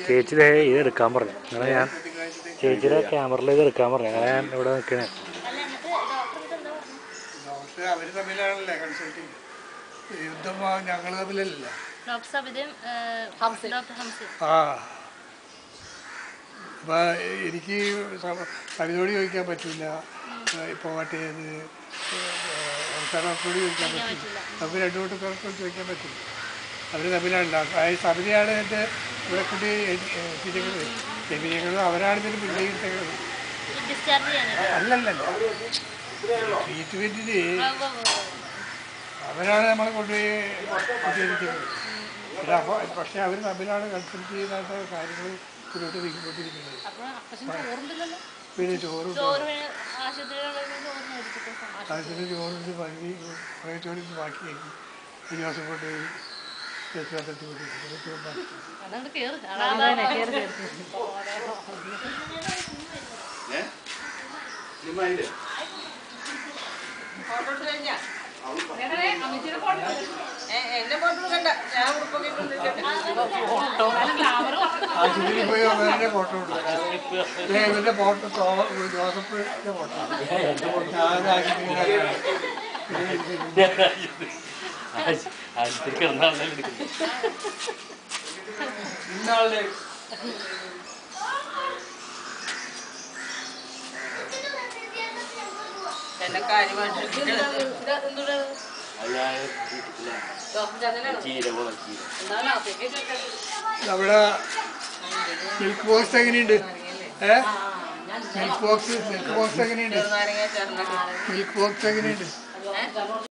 ചേച്ചിയുടെ ഇത് എടുക്കാൻ പറഞ്ഞു. അങ്ങനെ ഞാൻ ചേച്ചിയുടെ ക്യാമറയിൽ ഇത് എടുക്കാൻ പറഞ്ഞു. അങ്ങനെ ഞാൻ ഇവിടെ നിൽക്കണേ. അവര് തമ്മിലാണല്ലേ കൺസൾട്ടിങ്, യുദ്ധം ഞങ്ങൾ തമ്മിലല്ല. അപ്പൊ എനിക്ക് സവിതോട് ചോദിക്കാൻ പറ്റില്ല, ഇപ്പൊ മറ്റേത് ഡോക്ടറോട് ചോദിക്കാൻ പറ്റില്ല, നമുക്ക് രണ്ടു കൂട്ടർക്കും ചോദിക്കാൻ പറ്റില്ല. അവർ തമ്മിലാണ്. സമിതിയാണ് എൻ്റെ ഇവിടെ കൂടി എബിനിയങ്ങളും അവരാണ് ഇതിന് പിന്തുണയ്ക്കുന്നത്. അല്ലല്ല, ട്രീറ്റ്മെന്റിന് അവരാണ് നമ്മളെ കൊണ്ടുപോയി കൊണ്ടിരിക്കുന്നത്. പക്ഷെ അവർ തമ്മിലാണ് കൺസൾട്ട് ചെയ്യാത്ത കാര്യങ്ങൾ മുന്നോട്ട് നീക്കിക്കൊണ്ടിരിക്കുന്നത്. പിന്നെ ചോറുണ്ട്, ആശുപത്രി ചോറുണ്ട്, പനി കുറേ ചോറിന് ബാക്കിയാക്കി ഒരു ദിവസം കൊണ്ടുപോയി ചേച്ചിട്ട് ആശുപത്രിയിൽ പോയി അവരുടെ ഫോട്ടോ ഉണ്ട്. ഇവന്റെ ഫോട്ടോ ജോസഫിന്റെ ഫോട്ടോ ഇന്നാളെ നമ്മുടെ മിൽക്ക് ബോക്സ് എങ്ങനെയുണ്ട്? മിൽക്ക് ബോക്സ് എങ്ങനെയുണ്ട്?